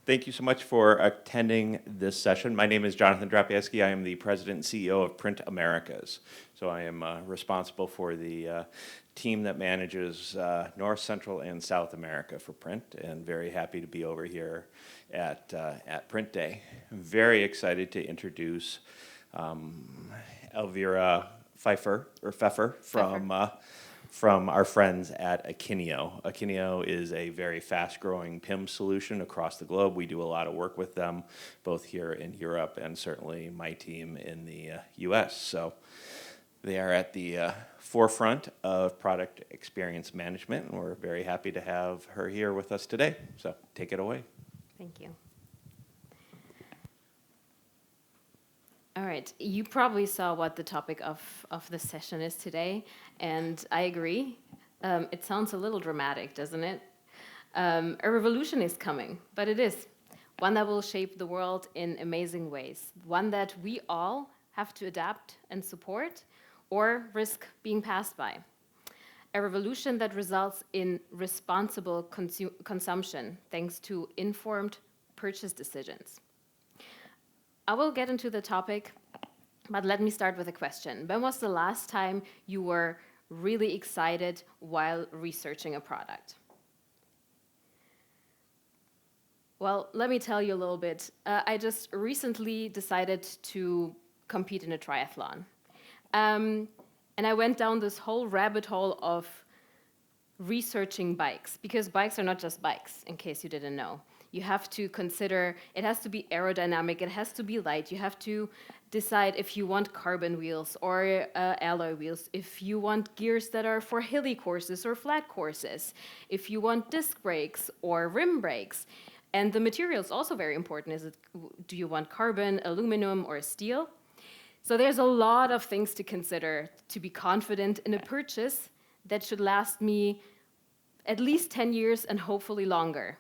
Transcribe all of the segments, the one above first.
Thank you so much for attending this session. My name is Jonathan Drapieski. I am the President and CEO of Print Americas. So I am responsible for the team that manages North, Central, and South America for Print, and very happy to be over here at Print Day. I'm very excited to introduce Elvira Pfeffer from our friends at Akeneo. Akeneo is a very fast-growing PIM solution across the globe. We do a lot of work with them, both here in Europe and certainly my team in the US. So they are at the forefront of product experience management, and we're very happy to have her here with us today. So take it away. Thank you. All right, you probably saw what the topic of the session is today, and I agree. It sounds a little dramatic, doesn't it? A revolution is coming, but it is one that will shape the world in amazing ways, one that we all have to adapt and support or risk being passed by. A revolution that results in responsible consumption thanks to informed purchase decisions. I will get into the topic, but let me start with a question. When was the last time you were really excited while researching a product? Well, let me tell you a little bit. I just recently decided to compete in a triathlon. And I went down this whole rabbit hole of researching bikes, because bikes are not just bikes, in case you didn't know. You have to consider, it has to be aerodynamic, it has to be light, you have to decide if you want carbon wheels or alloy wheels, if you want gears that are for hilly courses or flat courses, if you want disc brakes or rim brakes. And the material is also very important. Do you want carbon, aluminum, or steel? So there's a lot of things to consider to be confident in a purchase that should last me at least 10 years and hopefully longer.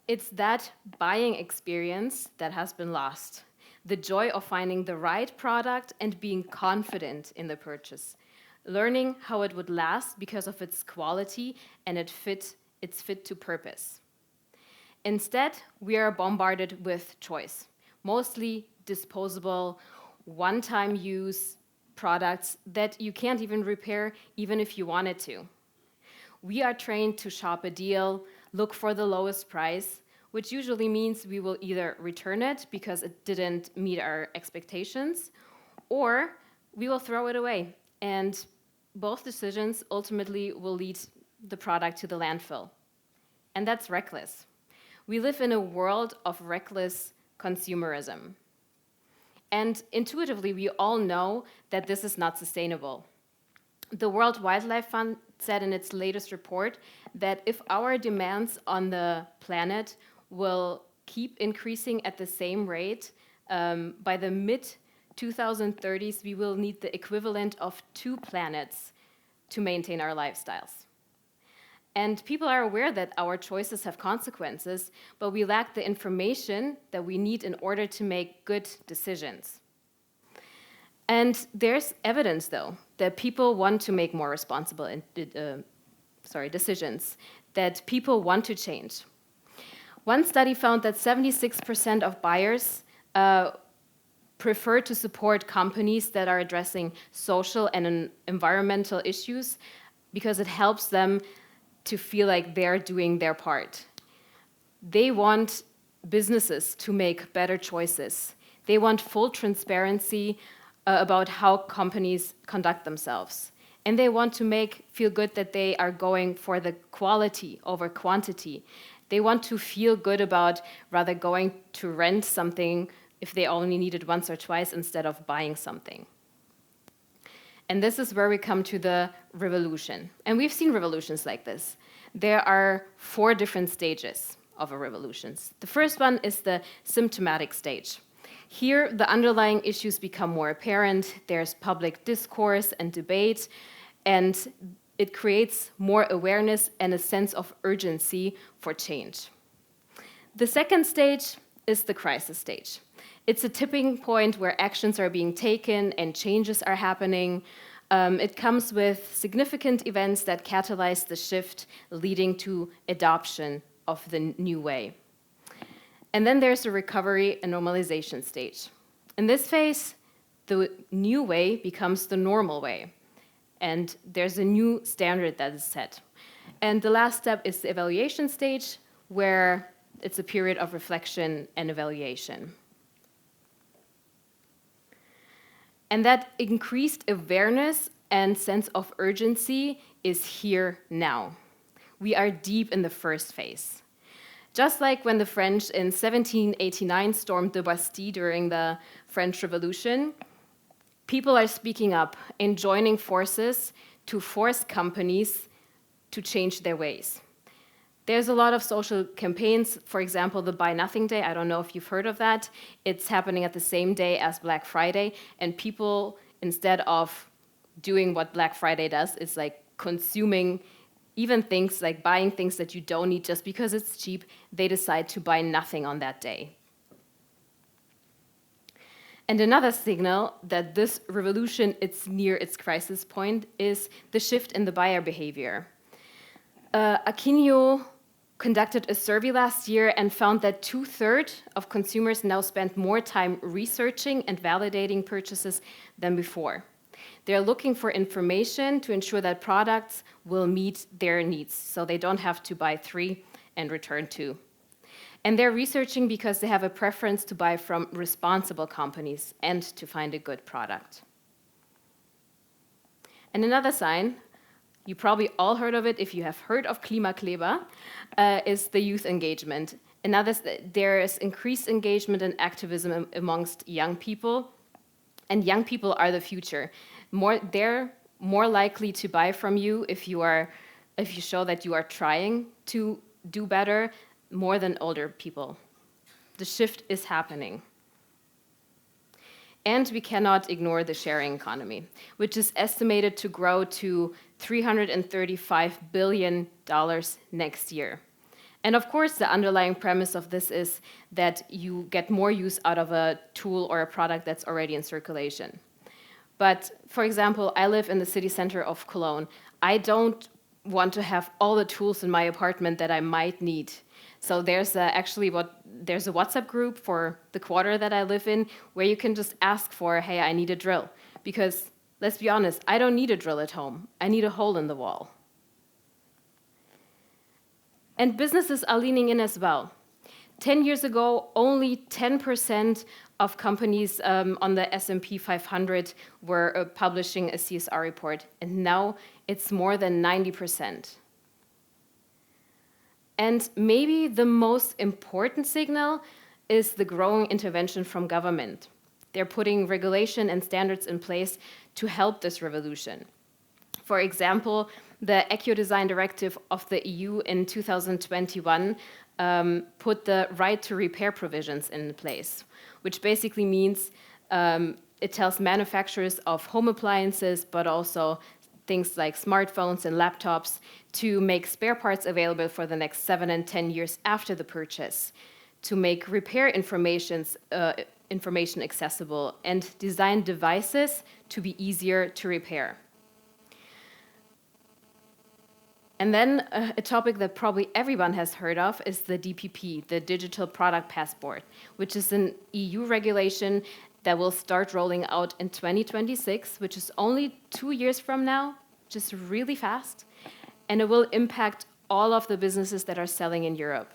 It's that buying experience that has been lost. The joy of finding the right product and being confident in the purchase. Learning how it would last because of its quality and its fit to purpose. Instead, we are bombarded with choice. Mostly disposable, one-time use products that you can't even repair even if you wanted to. We are trained to shop a deal, look for the lowest price, which usually means we will either return it because it didn't meet our expectations, or we will throw it away. And both decisions ultimately will lead the product to the landfill. And that's reckless. We live in a world of reckless consumerism. And intuitively, we all know that this is not sustainable. The World Wildlife Fund said in its latest report that if our demands on the planet will keep increasing at the same rate, by the mid-2030s, we will need the equivalent of 2 planets to maintain our lifestyles. And people are aware that our choices have consequences, but we lack the information that we need in order to make good decisions. And there's evidence, though, that people want to make more responsible decisions, that people want to change. One study found that 76% of buyers prefer to support companies that are addressing social and environmental issues because it helps them to feel like they're doing their part. They want businesses to make better choices. They want full transparency about how companies conduct themselves. And they want to feel good that they are going for the quality over quantity. They want to feel good about rather going to rent something if they only need it once or twice instead of buying something. And this is where we come to the revolution. And we've seen revolutions like this. There are 4 different stages of a revolution. The first one is the symptomatic stage. Here, the underlying issues become more apparent. There's public discourse and debate, and it creates more awareness and a sense of urgency for change. The second stage is the crisis stage. It's a tipping point where actions are being taken and changes are happening. It comes with significant events that catalyze the shift, leading to adoption of the new way. And then there's the recovery and normalization stage. In this phase, the new way becomes the normal way, and there's a new standard that is set. And the last step is the evaluation stage, where it's a period of reflection and evaluation. And that increased awareness and sense of urgency is here now. We are deep in the first phase. Just like when the French in 1789 stormed the Bastille during the French Revolution, people are speaking up and joining forces to force companies to change their ways. There's a lot of social campaigns, for example, the Buy Nothing Day. I don't know if you've heard of that. It's happening at the same day as Black Friday, and people, instead of doing what Black Friday does, is like consuming even things like buying things that you don't need just because it's cheap. They decide to buy nothing on that day. And another signal that this revolution is near its crisis point is the shift in the buyer behavior. Akeneo conducted a survey last year and found that 2/3 of consumers now spend more time researching and validating purchases than before. They're looking for information to ensure that products will meet their needs, so they don't have to buy 3 and return 2. And they're researching because they have a preference to buy from responsible companies and to find a good product. And another sign, you probably all heard of it if you have heard of Klimakleber, is the youth engagement. There is increased engagement and activism amongst young people, and young people are the future. They're more likely to buy from you if you show that you are trying to do better, more than older people. The shift is happening. And we cannot ignore the sharing economy, which is estimated to grow to $335 billion next year. And of course, the underlying premise of this is that you get more use out of a tool or a product that's already in circulation. But for example, I live in the city center of Cologne. I don't want to have all the tools in my apartment that I might need. So there's there's a WhatsApp group for the quarter that I live in where you can just ask for, hey, I need a drill. Because let's be honest, I don't need a drill at home. I need a hole in the wall. And businesses are leaning in as well. 10 years ago, only 10% of companies on the S&P 500 were publishing a CSR report, and now it's more than 90%. And maybe the most important signal is the growing intervention from government. They're putting regulation and standards in place to help this revolution. For example, the Eco-Design Directive of the EU in 2021 put the right to repair provisions in place, which basically means it tells manufacturers of home appliances, but also things like smartphones and laptops, to make spare parts available for the next 7 and 10 years after the purchase, to make repair information accessible, and design devices to be easier to repair. And then a topic that probably everyone has heard of is the DPP, the Digital Product Passport, which is an EU regulation that will start rolling out in 2026, which is only 2 years from now, just really fast. And it will impact all of the businesses that are selling in Europe.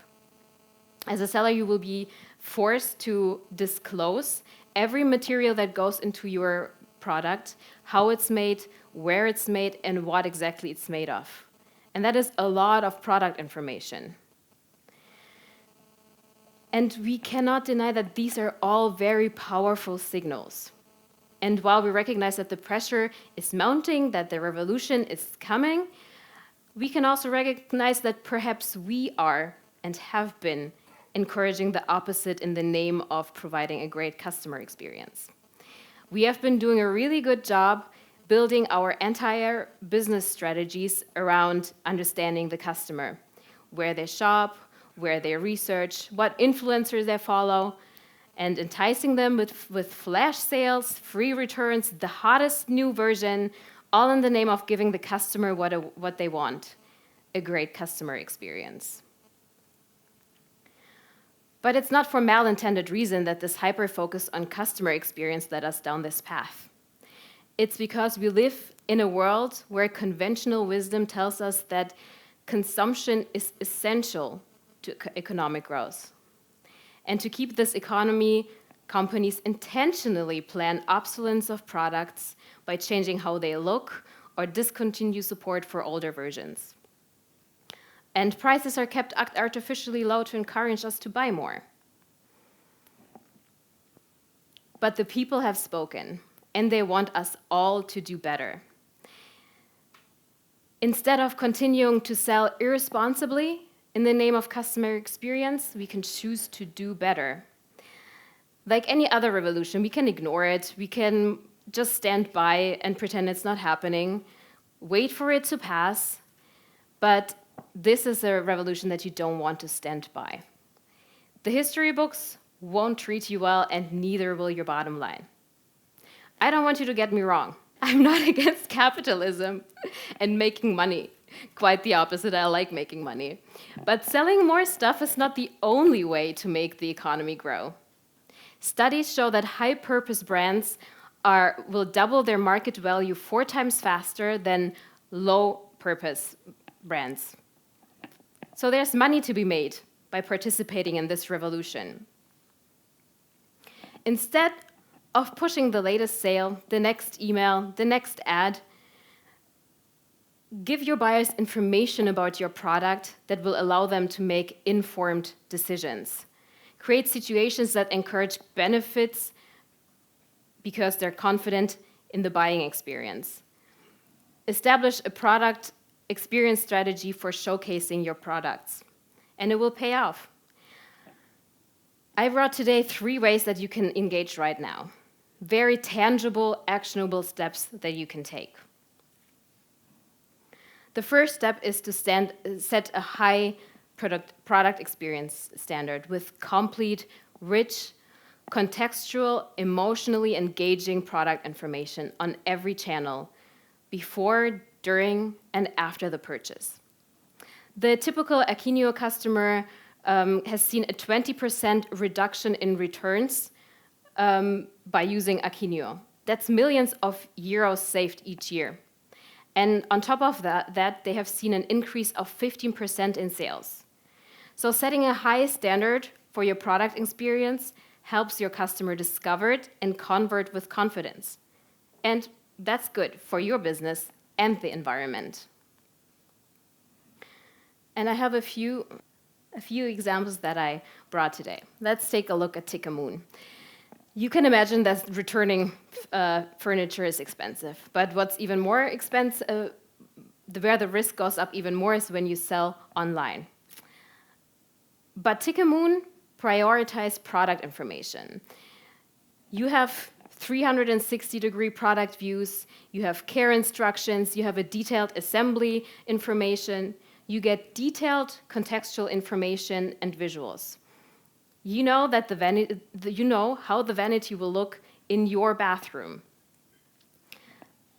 As a seller, you will be forced to disclose every material that goes into your product, how it's made, where it's made, and what exactly it's made of. And that is a lot of product information. And we cannot deny that these are all very powerful signals. And while we recognize that the pressure is mounting, that the revolution is coming, we can also recognize that perhaps we are and have been encouraging the opposite in the name of providing a great customer experience. We have been doing a really good job building our entire business strategies around understanding the customer, where they shop, where they research, what influencers they follow, and enticing them with flash sales, free returns, the hottest new version, all in the name of giving the customer what they want, a great customer experience. But it's not for malintended reason that this hyper-focus on customer experience led us down this path. It's because we live in a world where conventional wisdom tells us that consumption is essential to economic growth. And to keep this economy, companies intentionally plan obsolescence of products by changing how they look or discontinue support for older versions. And prices are kept artificially low to encourage us to buy more. But the people have spoken, and they want us all to do better. Instead of continuing to sell irresponsibly in the name of customer experience, we can choose to do better. Like any other revolution, we can ignore it. We can just stand by and pretend it's not happening, wait for it to pass. But this is a revolution that you don't want to stand by. The history books won't treat you well, and neither will your bottom line. I don't want you to get me wrong. I'm not against capitalism and making money. Quite the opposite, I like making money. But selling more stuff is not the only way to make the economy grow. Studies show that high-purpose brands will double their market value 4 times faster than low-purpose brands. So there's money to be made by participating in this revolution. Instead of pushing the latest sale, the next email, the next ad, give your buyers information about your product that will allow them to make informed decisions. Create situations that encourage benefits because they're confident in the buying experience. Establish a product experience strategy for showcasing your products, and it will pay off. I brought today 3 ways that you can engage right now. Very tangible, actionable steps that you can take. The first step is to set a high product experience standard with complete, rich, contextual, emotionally engaging product information on every channel before, during, and after the purchase. The typical Akeneo customer has seen a 20% reduction in returns by using Akeneo. That's millions of euros saved each year. And on top of that, they have seen an increase of 15% in sales. So setting a high standard for your product experience helps your customer discover it and convert with confidence. And that's good for your business and the environment. And I have a few examples that I brought today. Let's take a look at Tikamoon. You can imagine that returning furniture is expensive, but what's even more expensive, where the risk goes up even more, is when you sell online. But Tikamoon prioritized product information. You have 360-degree product views, you have care instructions, you have a detailed assembly information, you get detailed contextual information and visuals. You know that you know how the vanity will look in your bathroom.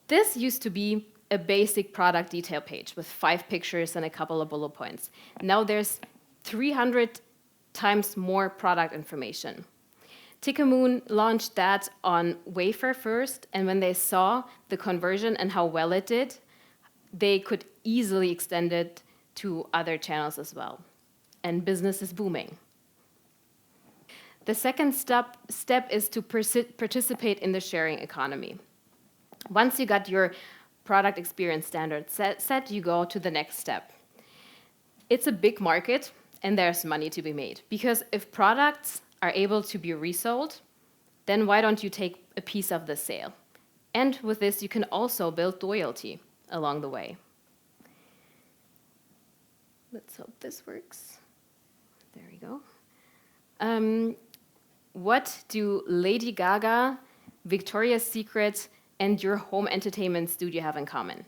This used to be a basic product detail page with 5 pictures and a couple of bullet points. Now there's 300 times more product information. Tikamoon launched that on Wafer first, and when they saw the conversion and how well it did, they could easily extend it to other channels as well. And business is booming. The second step is to participate in the sharing economy. Once you got your product experience standard set, you go to the next step. It's a big market, and there's money to be made. Because if products are able to be resold, then why don't you take a piece of the sale? And with this, you can also build loyalty along the way. Let's hope this works. There we go. What do Lady Gaga, Victoria's Secret, and your home entertainment studio have in common?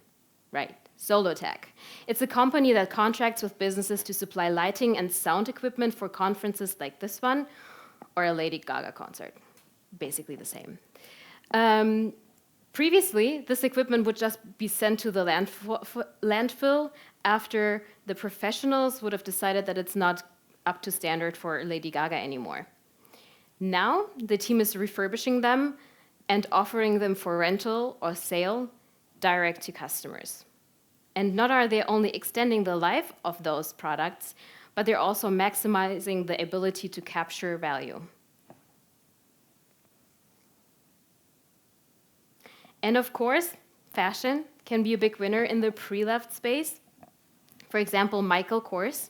Right, Solotech. It's a company that contracts with businesses to supply lighting and sound equipment for conferences like this one, or a Lady Gaga concert. Basically the same. Previously, this equipment would just be sent to the landfill after the professionals would have decided that it's not up to standard for Lady Gaga anymore. Now, the team is refurbishing them and offering them for rental or sale direct to customers. And not are they only extending the life of those products, but they're also maximizing the ability to capture value. And of course, fashion can be a big winner in the pre-loved space. For example, Michael Kors.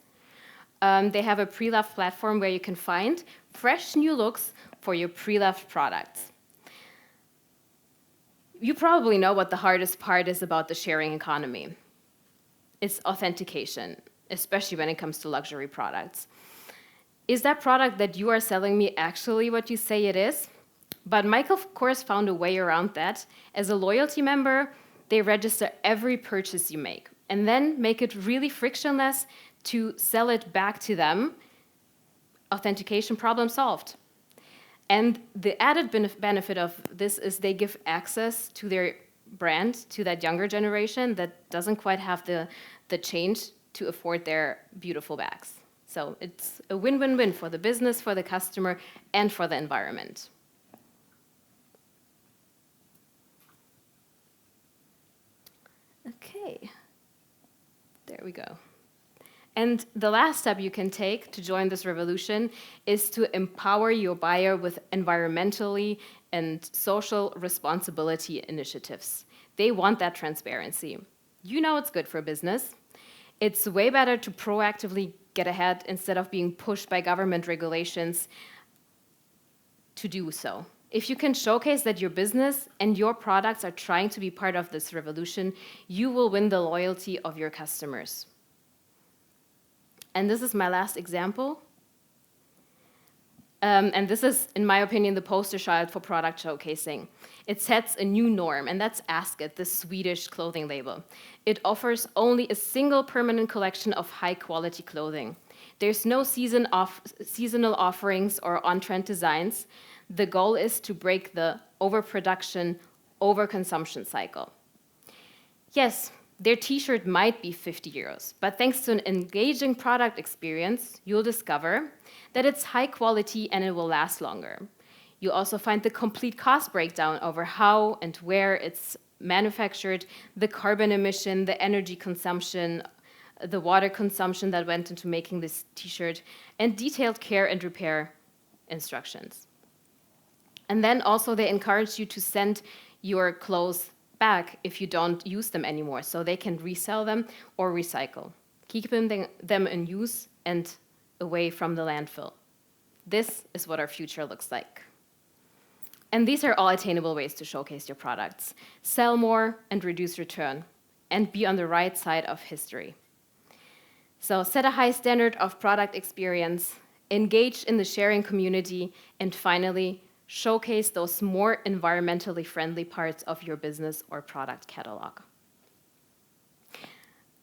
They have a pre-loved platform where you can find fresh new looks for your pre-loved products. You probably know what the hardest part is about the sharing economy. It's authentication, especially when it comes to luxury products. Is that product that you are selling me actually what you say it is? But Michael Kors found a way around that. As a loyalty member, they register every purchase you make and then make it really frictionless to sell it back to them. Authentication problem solved. And the added benefit of this is they give access to their brand to that younger generation that doesn't quite have the change to afford their beautiful bags. So it's a win-win-win for the business, for the customer, and for the environment. Okay, there we go. And the last step you can take to join this revolution is to empower your buyer with environmentally and social responsibility initiatives. They want that transparency. You know it's good for business. It's way better to proactively get ahead instead of being pushed by government regulations to do so. If you can showcase that your business and your products are trying to be part of this revolution, you will win the loyalty of your customers. And this is my last example. And this is, in my opinion, the poster child for product showcasing. It sets a new norm, and that's Ask It, the Swedish clothing label. It offers only a single permanent collection of high-quality clothing. There's no seasonal offerings or on-trend designs. The goal is to break the overproduction, overconsumption cycle. Yes, their t-shirt might be 50 euros, but thanks to an engaging product experience, you'll discover that it's high quality and it will last longer. You also find the complete cost breakdown over how and where it's manufactured, the carbon emission, the energy consumption, the water consumption that went into making this t-shirt, and detailed care and repair instructions. And then also they encourage you to send your clothes back if you don't use them anymore, so they can resell them or recycle, keeping them in use and away from the landfill. This is what our future looks like. And these are all attainable ways to showcase your products. Sell more and reduce return, and be on the right side of history. So set a high standard of product experience, engage in the sharing community, and finally, showcase those more environmentally friendly parts of your business or product catalog.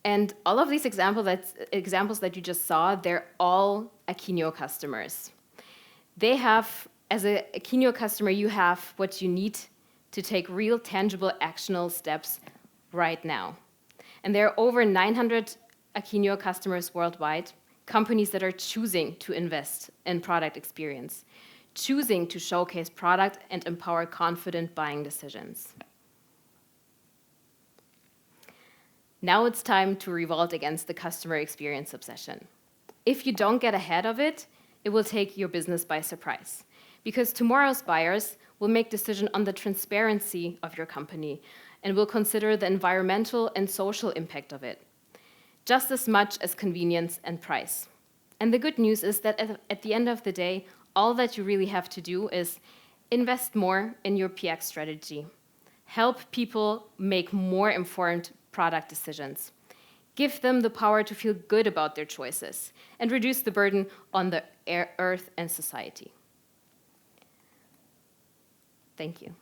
And all of these examples that you just saw, they're all Akeneo customers. They have, as an Akeneo customer, you have what you need to take real, tangible, actionable steps right now. And there are over 900 Akeneo customers worldwide, companies that are choosing to invest in product experience, choosing to showcase product and empower confident buying decisions. Now it's time to revolt against the customer experience obsession. If you don't get ahead of it, it will take your business by surprise, because tomorrow's buyers will make decisions on the transparency of your company and will consider the environmental and social impact of it, just as much as convenience and price. And the good news is that at the end of the day, all that you really have to do is invest more in your PX strategy. Help people make more informed product decisions. Give them the power to feel good about their choices and reduce the burden on the earth and society. Thank you.